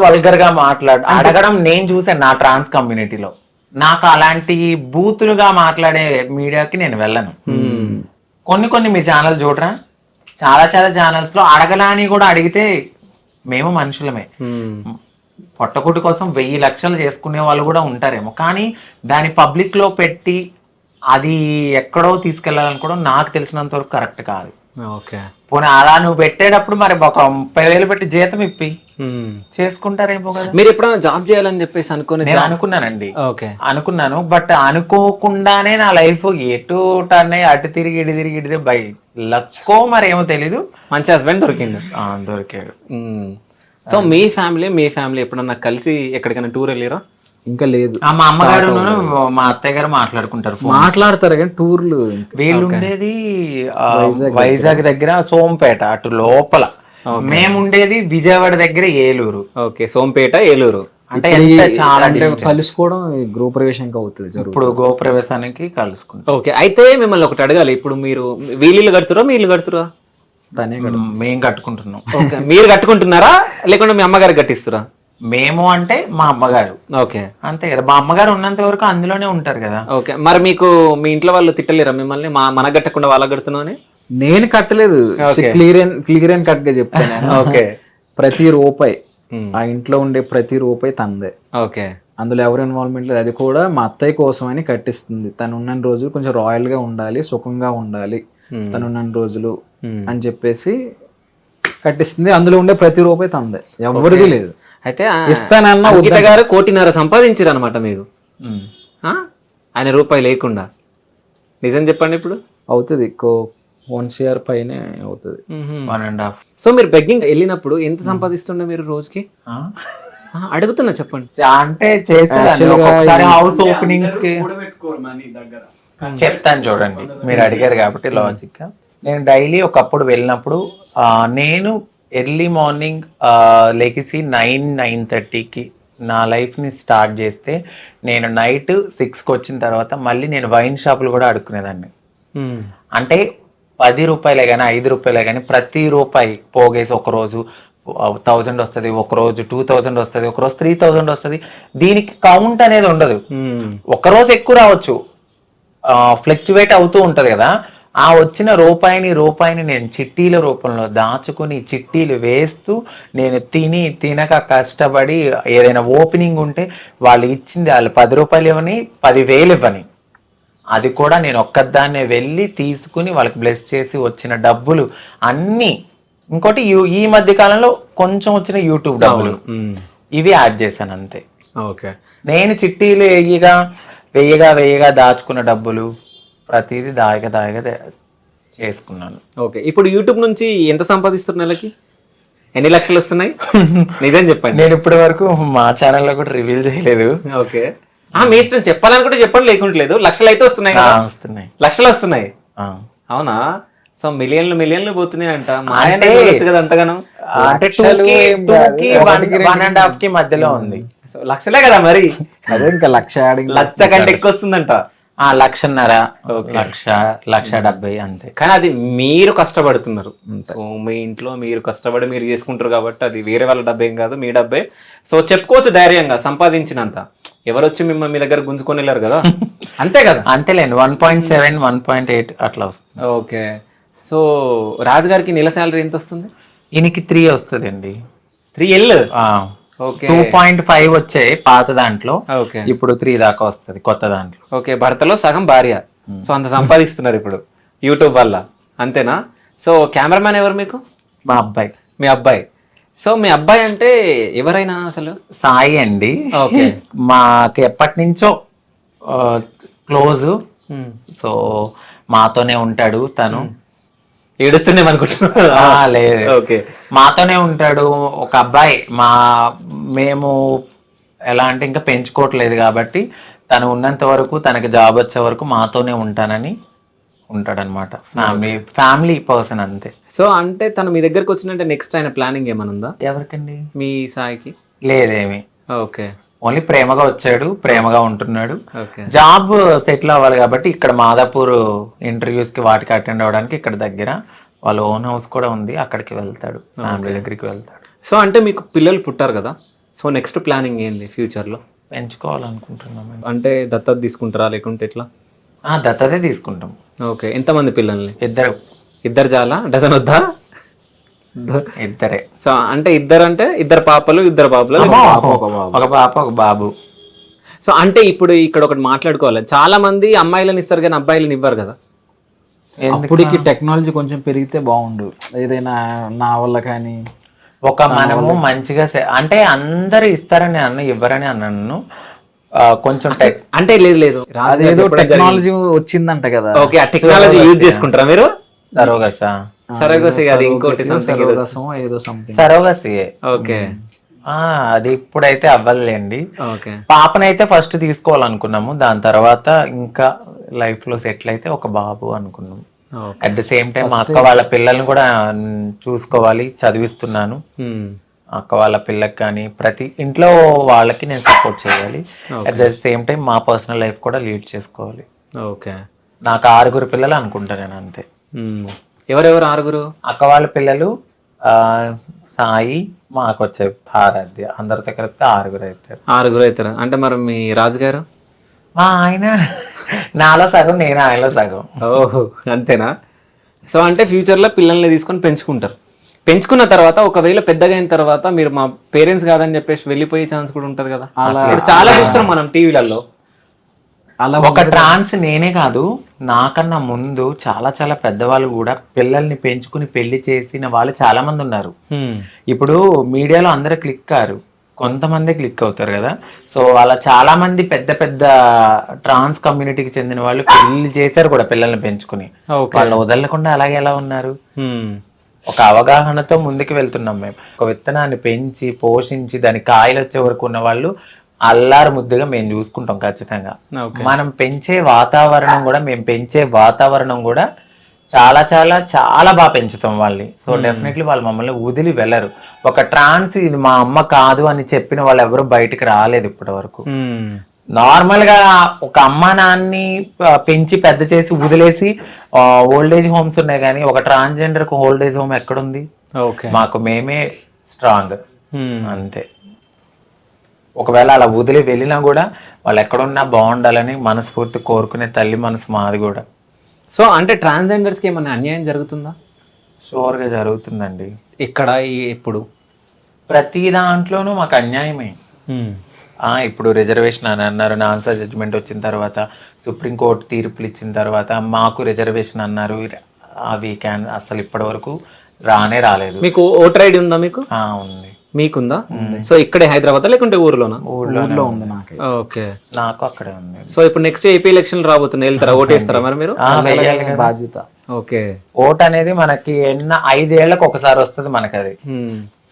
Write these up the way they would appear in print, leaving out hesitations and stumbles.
Vulgar గా అడగడం నేను చూసాను నా ట్రాన్స్ కమ్యూనిటీలో. నాకు అలాంటి బూతులుగా మాట్లాడే మీడియాకి నేను వెళ్ళను. కొన్ని మీ ఛానల్ చూడరా, చాలా ఛానల్స్ లో అడగలాని కూడా అడిగితే మేము మనుషులమే, పొట్టకుటి కోసం 1000 లక్షలు చేసుకునే వాళ్ళు కూడా ఉంటారేమో, కానీ దాని పబ్లిక్ లో పెట్టి అది ఎక్కడో తీసుకెళ్లాలనుకోవడం నాకు తెలిసినంత వరకు కరెక్ట్ కాదు. పోనీ అలా నువ్వు పెట్టేటప్పుడు మరి ఒక 30,000 పెట్టి జీతం ఇప్పి చేసుకుంటారేమో కదా. మీరు ఎప్పుడైనా జాబ్ చేయాలని చెప్పేసి నేను అనుకున్నానండి, అనుకున్నాను. బట్ అనుకోకుండానే నా లైఫ్ ఎటు టర్న్ అయ్యి అటు తిరిగి ఇటు తిరిగి బై లక్కో మరేమో తెలీదు, మంచి హస్బెండ్ దొరికాడు. సో మీ ఫ్యామిలీ ఎప్పుడన్నా కలిసి ఎక్కడికైనా టూర్ వెళ్ళారా? ఇంకా లేదు. మా అమ్మగారు మా అత్తయ్య గారు మాట్లాడతారు కానీ టూర్లు. వీళ్ళు ఉండేది వైజాగ్ దగ్గర సోంపేట అటు లోపల, మేము ఉండేది విజయవాడ దగ్గర ఏలూరు. ఓకే, సోంపేట ఏలూరు అంటే చాలా కలుసుకోవడం గృహప్రవేశానికి అవుతుంది. ఇప్పుడు గృహప్రవేశానికి కలుసుకుంటాం. ఓకే, అయితే మిమ్మల్ని ఒకటి అడగాలి. ఇప్పుడు మీరు వీళ్ళు కడుతురా మీ ఇల్లు కడుతురా? మేము కట్టుకుంటున్నాం. ఓకే, మీరు కట్టుకుంటున్నారా లేకుంటే మీ అమ్మగారు కట్టిస్తురా? మేము అంటే మా అమ్మగారు. ఓకే, అంతే కదా, మా అమ్మగారు ఉన్నంత వరకు అందులోనే ఉంటారు కదా. ఓకే, మరి మీకు మీ ఇంట్లో వాళ్ళు తిట్టలేరా మిమ్మల్ని మన కట్టకుండా వాళ్ళ కడుతున్నావు అని? నేను కట్టలేదు, క్లియర్ అండ్ కట్ గా చెప్తాను. ఓకే, ప్రతి రూపాయి ఆ ఇంట్లో ఉండే ప్రతి రూపాయి తందే. ఓకే, అందులో ఎవరు ఇన్వాల్వ్మెంట్ లేదు. అది కూడా మా అత్తయ్య కోసం అని కట్టిస్తుంది. తను ఉన్న రోజులు కొంచెం రాయల్ గా ఉండాలి, సుఖంగా ఉండాలి తను ఉన్న రోజులు అని చెప్పేసి కట్టిస్తుంది. అందులో ఉండే ప్రతి రూపాయి తందే, ఎవరిది లేదు. అయితే ఇస్తానన్నా గీత గారు 1.5 కోటి సంపాదించారు అనమాట మీరు, ఆయన రూపాయి లేకుండా. నిజం చెప్పండి, ఇప్పుడు అవుతుంది 1 CR పైనే అవుతుంది, 1.5. సో మీరు బెగ్గింగ్ వెళ్ళినప్పుడు ఎంత సంపాదిస్తుండే మీరు రోజుకి? అడుగుతున్నా, చెప్పండి. అంటే చేసేదాన్ని హౌస్ ఓపెనింగ్స్ కి చెప్తాను చూడండి, మీరు అడిగారు కాబట్టి లాజిక్ గా. నేను డైలీ ఒకప్పుడు వెళ్ళినప్పుడు నేను ఎర్లీ మార్నింగ్ లెగిసి 9-9:30కి నా లైఫ్ని స్టార్ట్ చేస్తే నేను నైట్ 6కి వచ్చిన తర్వాత మళ్ళీ నేను వైన్ షాపులు కూడా అడుక్కునేదాన్ని. అంటే 10 రూపాయలే కానీ 5 రూపాయలే కానీ ప్రతి రూపాయి పోగేసి ఒకరోజు 1000 వస్తుంది, ఒకరోజు 2000 వస్తుంది, ఒకరోజు 3000 వస్తుంది. దీనికి కౌంట్ అనేది ఉండదు. ఒకరోజు ఎక్కువ రావచ్చు, ఫ్లక్చువేట్ అవుతూ ఉంటది కదా. ఆ వచ్చిన రూపాయిని నేను చిట్టీల రూపంలో దాచుకుని చిట్టీలు వేస్తూ నేను తినక కష్టపడి ఏదైనా ఓపెనింగ్ ఉంటే వాళ్ళు ఇచ్చింది వాళ్ళు 10 రూపాయలు ఇవ్వని 10,000 ఇవ్వని, అది కూడా నేను ఒక్కదాన్నే వెళ్ళి తీసుకుని వాళ్ళకి బ్లెస్ చేసి వచ్చిన డబ్బులు అన్నీ. ఇంకోటి ఈ మధ్య కాలంలో కొంచెం వచ్చిన యూట్యూబ్ డబ్బులు ఇవి యాడ్ చేశాను అంతే. ఓకే, నేను చిట్టీలు వెయ్యగా దాచుకున్న డబ్బులు ప్రతిదీ దాయగా చేసుకున్నాను. ఓకే, ఇప్పుడు యూట్యూబ్ నుంచి ఎంత సంపాదిస్తున్నారు నెలకి? ఎన్ని లక్షలు వస్తున్నాయి? నిజం చెప్పండి. నేను ఇప్పటి వరకు మా ఛానల్లో కూడా రివీల్ చేయలేదు. ఓకే, మీ ఇష్టం, చెప్పాలనుకుంటే చెప్పండి, లేకుంటలేదు. లక్షలు అయితే వస్తున్నాయి, లక్షలు వస్తున్నాయి. అవునా? సో మిలియన్లు పోతున్నాయి అంట. కదా అంతగానం? అంటే 1.5 కి మధ్యలో ఉంది. లక్షలే కదా మరి, అదే ఇంకా లక్ష కంటే ఎక్కువ వస్తుందంట. 1,50,000 1,70,000 అంతే. కానీ అది మీరు కష్టపడుతున్నారు. సో మీ ఇంట్లో మీరు కష్టపడి మీరు చేసుకుంటారు కాబట్టి అది వేరే వాళ్ళ డబ్బే ఏం కాదు, మీ డబ్బే. సో చెప్పుకోవచ్చు ధైర్యంగా, సంపాదించినంత. ఎవరు వచ్చి మిమ్మల్ని మీ దగ్గర గుంజుకొని వెళ్ళారు కదా, అంతే కదా? అంతేలేండి, 1.7 1.8 అట్లా వస్తుంది. ఓకే, సో రాజు గారికి నెల శాలరీ ఎంత వస్తుంది? ఈయనకి 3 వస్తుంది అండి. 3L? 2.5 వచ్చాయి పాత దాంట్లో, ఇప్పుడు 3 దాకా వస్తుంది కొత్త దాంట్లో. ఓకే, భర్తలో సగం భార్య. సో అంత సంపాదిస్తున్నారు ఇప్పుడు యూట్యూబ్ వల్ల, అంతేనా? సో కెమెరామ్యాన్ ఎవరు మీకు? మా అబ్బాయి. మీ అబ్బాయి. సో మీ అబ్బాయి అంటే ఎవరైనా అసలు? సాయి అండి. ఓకే, మాకు ఎప్పటి నుంచో క్లోజ్. సో మాతోనే ఉంటాడు తను. ఏడుస్తున్నాం అనుకుంటున్నా? లేదు, ఓకే, మాతోనే ఉంటాడు. ఒక అబ్బాయి. మేము ఎలా అంటే ఇంకా పెంచుకోవట్లేదు కాబట్టి తను ఉన్నంత వరకు, తనకి జాబ్ వచ్చే వరకు మాతోనే ఉంటానని ఉంటాడనమాట. ఫ్యామిలీ పర్సన్ అంతే. సో అంటే తను మీ దగ్గరకు వచ్చినంటే నెక్స్ట్ ఆయన ప్లానింగ్ ఏమైనా ఉందా? ఎవరికండి? మీ సాయికి? లేదేమి. ఓకే, ఓన్లీ ప్రేమగా వచ్చాడు, ప్రేమగా ఉంటున్నాడు. జాబ్ సెటిల్ అవ్వాలి కాబట్టి ఇక్కడ మాదాపూర్ ఇంటర్వ్యూస్ కి వాటికి అటెండ్ అవ్వడానికి ఇక్కడ దగ్గర వాళ్ళ ఓన్ హౌస్ కూడా ఉంది, అక్కడికి వెళ్తాడు, ఫ్యామిలీ దగ్గరికి వెళ్తాడు. సో అంటే మీకు పిల్లలు పుట్టారు కదా, సో నెక్స్ట్ ప్లానింగ్ ఏంది ఫ్యూచర్లో? పెంచుకోవాలనుకుంటున్నాం. అంటే దత్తత తీసుకుంటారా లేకుంటే ఎట్లా? దత్తతే తీసుకుంటాం. ఓకే, ఎంతమంది పిల్లల్ని? ఇద్దరు చాలా, డజన్ వద్దా? ఇద్దరే. సో అంటే ఇద్దరు పాపలు ఒక పాప ఒక బాబు. సో అంటే ఇప్పుడు ఇక్కడ ఒకటి మాట్లాడుకోవాలి, చాలా మంది అమ్మాయిలను ఇస్తారు కానీ అబ్బాయిలను ఇవ్వరు కదా. అప్పటికి టెక్నాలజీ కొంచెం పెరిగితే బాగుండు, ఏదైనా నా వల్ల కానీ మనము మంచిగా అంటే అందరు ఇస్తారని ఇవ్వరని అన్నాను. కొంచెం అంటే లేదు అదేదో టెక్నాలజీ వచ్చిందంట కదా. ఓకే, ఆ టెక్నాలజీ యూజ్ చేసుకుంటారా మీరు? సరోగసి అది ఇంకోటి సరోగసి. ఓకే, అది ఇప్పుడైతే అవ్వలేండి. ఓకే, పాపనైతే ఫస్ట్ తీసుకోవాలనుకున్నాము, దాని తర్వాత ఇంకా లైఫ్ లో సెటిల్ అయితే ఒక బాబు అనుకున్నాము. అట్ ద సేమ్ టైం మా అక్క వాళ్ళ పిల్లల్ని కూడా చూసుకోవాలి, చదివిస్తున్నాను. అక్క వాళ్ళ పిల్లకి కానీ ప్రతి ఇంట్లో వాళ్ళకి నేను సపోర్ట్ చేయాలి. అట్ ద సేమ్ టైం మా పర్సనల్ లైఫ్ కూడా లీడ్ చేసుకోవాలి. ఓకే, నాకు 6 పిల్లలు అనుకుంటా నేను, అంతే. ఎవరెవరు 6? అక్క వాళ్ళ పిల్లలు సాయి, మాకు వచ్చే ఆరాధ్య, అందరితో కలిపితే 6 అవుతారు. అంటే మరి మీ రాజుగారు? మా ఆయన నాలో సగం, నేను ఆయనలో సగం. ఓహో, అంతేనా? సో అంటే ఫ్యూచర్లో పిల్లల్ని తీసుకొని పెంచుకున్న తర్వాత ఒకవేళ పెద్దగా అయిన తర్వాత మీరు మా పేరెంట్స్ కాదని చెప్పేసి వెళ్ళిపోయే ఛాన్స్ కూడా ఉంటది కదా. చాలా చూస్తున్నాం మనం టీవీలలో. అలా ఒక ట్రాన్స్ నేనే కాదు, నాకన్నా ముందు చాలా చాలా పెద్దవాళ్ళు కూడా పిల్లల్ని పెంచుకుని పెళ్లి చేసిన వాళ్ళు చాలా మంది ఉన్నారు. ఇప్పుడు మీడియాలో అందరూ క్లిక్ కారు, కొంతమంది క్లిక్ అవుతారు కదా. సో అలా చాలా మంది పెద్ద పెద్ద ట్రాన్స్ కమ్యూనిటీకి చెందిన వాళ్ళు పెళ్లి చేశారు కూడా పిల్లల్ని పెంచుకుని. వాళ్ళు వదలకుండా అలాగే ఎలా ఉన్నారు. ఒక అవగాహనతో ముందుకు వెళ్తున్నాం మేము. ఒక విత్తనాన్ని పెంచి పోషించి దాని కాయలు వచ్చే వరకు ఉన్న వాళ్ళు అల్లారు ముద్దుగా మేము చూసుకుంటాం ఖచ్చితంగా. మనం పెంచే వాతావరణం కూడా చాలా చాలా చాలా బాగా పెంచుతాం వాళ్ళని. సో డెఫినెట్లీ వాళ్ళు మమ్మల్ని వదిలి వెళ్ళరు. ఒక ట్రాన్స్ ఇది మా అమ్మ కాదు అని చెప్పిన వాళ్ళు ఎవరు బయటకు రాలేదు ఇప్పటి వరకు. నార్మల్ గా ఒక అమ్మ నాన్ని పెంచి పెద్ద చేసి వదిలేసి ఓల్డేజ్ హోమ్స్ ఉన్నాయి, కానీ ఒక ట్రాన్స్జెండర్ కు ఓల్డేజ్ హోమ్ ఎక్కడుంది? మాకు మేమే స్ట్రాంగ్, అంతే. ఒకవేళ అలా వదిలి వెళ్ళినా కూడా వాళ్ళు ఎక్కడున్నా బాగుండాలని మనస్ఫూర్తి కోరుకునే తల్లి మనసు మాది కూడా. సో అంటే ట్రాన్స్జెండర్స్కి ఏమన్నా అన్యాయం జరుగుతుందా? షూర్గా జరుగుతుందండి. ఇక్కడ ఇప్పుడు ప్రతి దాంట్లోనూ మాకు అన్యాయమే. ఇప్పుడు రిజర్వేషన్ అని అన్నారు, ఆన్సర్ జడ్జిమెంట్ వచ్చిన తర్వాత సుప్రీంకోర్టు తీర్పులు ఇచ్చిన తర్వాత మాకు రిజర్వేషన్ అన్నారు. అవి అసలు ఇప్పటి వరకు రాలేదు. మీకు ఓటర్ ఐడి ఉందా? మీకు ఉంది. మీకుందా? సో ఇక్కడే హైదరాబాద్ లేకుంటే ఊర్లోనా? ఊర్లో ఉంది నాకు. ఓకే, నాకు అక్కడే ఉంది. సో ఇప్పుడు నెక్స్ట్ ఏపీ ఎలక్షన్ రాబోతున్నాయి, వెళ్తారా? ఓటేస్తారా మరి మీరు? బాధ్యత. ఓకే, ఓట్ అనేది మనకి 5 ఏళ్లకు ఒకసారి వస్తుంది మనకి అది.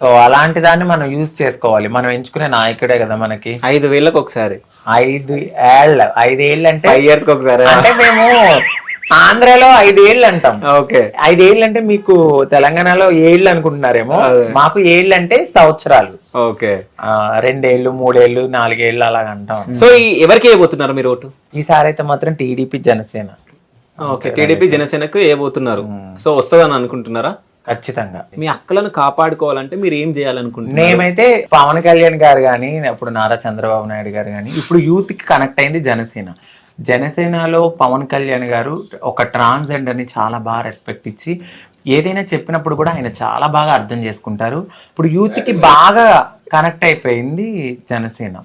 సో అలాంటి దాన్ని మనం యూజ్ చేసుకోవాలి. మనం ఎంచుకునే నాయకుడే కదా మనకి. 5 ఏళ్ళకి ఒకసారి. 5 ఏళ్ళు అంటే 5 years కి ఒకసారి. అంటే మేము ఆంధ్రాలో 5 ఏళ్ళు అంటాం. ఓకే, 5 ఏళ్ళు అంటే మీకు తెలంగాణలో 7 అనుకుంటున్నారేమో, మాకు 7 అంటే సంవత్సరాలు. ఓకే, 2 ఏళ్ళు 3 ఏళ్ళు 4 ఏళ్ళు అలాగ అంటాం. సో ఎవరికి వేయబోతున్నారు మీరు ఓటు? ఈసారి అయితే మాత్రం టీడీపీ జనసేన. ఓకే, టీడీపీ జనసేనకు వేయబోతున్నారు. సో వస్తుందని అనుకుంటున్నారా? ఖచ్చితంగా. మీ అక్కలను కాపాడుకోవాలంటే మీరు ఏం చేయాలనుకుంటున్నారు? మేమైతే పవన్ కళ్యాణ్ గారు కానీ, అప్పుడు నారా చంద్రబాబు నాయుడు గారు కానీ, ఇప్పుడు యూత్ కి కనెక్ట్ అయింది జనసేనలో పవన్ కళ్యాణ్ గారు ఒక ట్రాన్స్జెండర్ ని చాలా బాగా రెస్పెక్ట్ ఇచ్చి ఏదైనా చెప్పినప్పుడు కూడా ఆయన చాలా బాగా అర్థం చేసుకుంటారు. ఇప్పుడు యూత్ కి బాగా కనెక్ట్ అయిపోయింది జనసేన.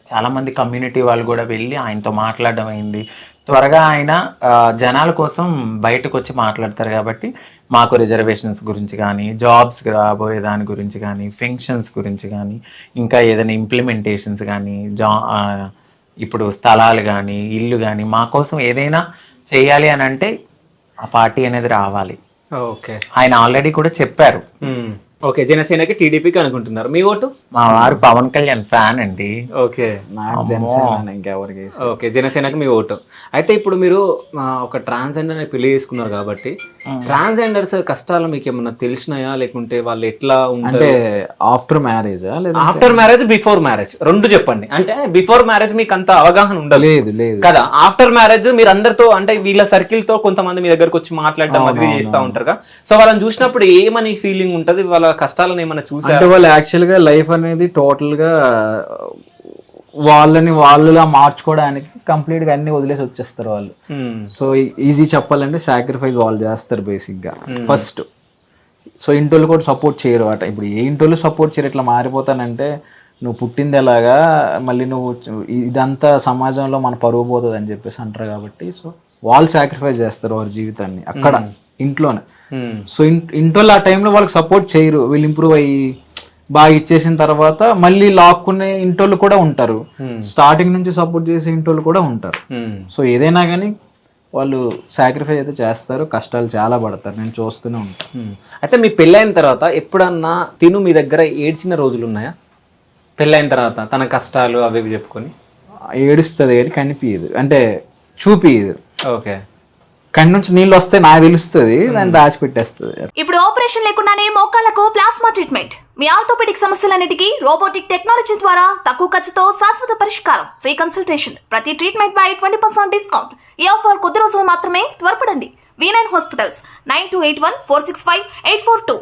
చాలా మంది కమ్యూనిటీ వాళ్ళు కూడా వెళ్ళి ఆయనతో మాట్లాడడం అయింది. త్వరగా ఆయన జనాల కోసం బయటకు వచ్చి మాట్లాడతారు కాబట్టి మాకు రిజర్వేషన్స్ గురించి కానీ, జాబ్స్ రాబోయే దాని గురించి కానీ, పెన్షన్స్ గురించి కానీ, ఇంకా ఏదైనా ఇంప్లిమెంటేషన్స్ కానీ, ఇప్పుడు స్థలాలు కానీ, ఇల్లు కానీ, మా కోసం ఏదైనా చేయాలి అని అంటే ఆ పార్టీ అనేది రావాలి. ఓకే, ఆయన ఆల్రెడీ కూడా చెప్పారు. ఓకే, జనసేనకి టీడీపీకి అనుకుంటున్నారు. మీ ఓటు? మా వారు పవన్ కళ్యాణ్ ఫ్యాన్ అండి. ఓకే, ఇంకెవరికి? ఓకే, జనసేనకి మీ ఓటు. అయితే ఇప్పుడు మీరు ఒక ట్రాన్స్జెండర్ పెళ్లి చేసుకున్నారు కాబట్టి ట్రాన్స్జెండర్స్ కష్టాలు మీకు ఏమన్నా తెలిసినాయా, లేకుంటే వాళ్ళు ఎట్లా అంటే after marriage after marriage before marriage రెండు చెప్పండి. అంటే బిఫోర్ మ్యారేజ్ మీకు అంత అవగాహన ఉండలేదు కదా. ఆఫ్టర్ మ్యారేజ్ మీరు అందరితో అంటే వీళ్ళ సర్కిల్ తో కొంతమంది మీ దగ్గరకు వచ్చి మాట్లాడడం అది చేస్తూ ఉంటారు కదా. సో వాళ్ళని చూసినప్పుడు ఏమని ఫీలింగ్ ఉంటది, వాళ్ళ కష్టాలను ఏమైనా చూసారా? అంటే వాళ్ళు యాక్చువల్ గా లైఫ్ అనేది టోటల్ గా వాళ్ళులా మార్చుకోవడానికి కంప్లీట్ గా అన్ని వదిలేసి వచ్చేస్తారు వాళ్ళు. సో ఈజీ చెప్పాలంటే సాక్రిఫైస్ వాళ్ళు చేస్తారు బేసిక్ గా ఫస్ట్. సో ఇంటోళ్ళు కూడా సపోర్ట్ చేయరు అట. ఇప్పుడు ఏ ఇంటోళ్ళు సపోర్ట్ చేయరు, ఇట్లా మారిపోతానంటే నువ్వు పుట్టింది ఎలాగా, మళ్ళీ నువ్వు ఇదంతా సమాజంలో మన పరువు పోతుంది అని చెప్పేసి అంటారు కాబట్టి సో వాళ్ళు సాక్రిఫైస్ చేస్తారు వారి జీవితాన్ని అక్కడ ఇంట్లోనే. సో ఇంటోళ్ళు ఆ టైంలో వాళ్ళకి సపోర్ట్ చేయరు, వీళ్ళు ఇంప్రూవ్ అయ్యి బాగా ఇచ్చేసిన తర్వాత మళ్ళీ లాక్కునే ఇంటోళ్ళు కూడా ఉంటారు, స్టార్టింగ్ నుంచి సపోర్ట్ చేసే ఇంటోళ్ళు కూడా ఉంటారు. సో ఏదైనా కానీ వాళ్ళు సాక్రిఫైస్ అయితే చేస్తారు, కష్టాలు చాలా పడతారు, నేను చూస్తూనే ఉంటాను. అయితే మీ పెళ్ళైన తర్వాత ఎప్పుడన్నా తిను మీ దగ్గర ఏడ్చిన రోజులు ఉన్నాయా? పెళ్ళైన తర్వాత తన కష్టాలు అవి ఇవి చెప్పుకొని ఏడుస్తుంది కానీ కనిపించదు, అంటే చూపియదు. ఓకే, కన్ను నుంచి నీళ్ళు వస్తే నాకు తెలుస్తుంది, దాన్ని దాచిపెట్టేస్తుంది. ఇప్పుడు ఆపరేషన్ లేకుండానే మోకాళ్లకు ప్లాస్మా ట్రీట్మెంట్, మీ ఆర్థోపెడిక్ సమస్యలన్నిటికీ రోబోటిక్ టెక్నాలజీ ద్వారా తక్కువ ఖర్చుతో శాశ్వత పరిష్కారం, ఫ్రీ కన్సల్టేషన్, ప్రతి ట్రీట్మెంట్ పై 20% డిస్కౌంట్. ఈ ఆఫర్ కొద్ది రోజులు మాత్రమే, త్వరపడండి. V9 hospitals 9281465842.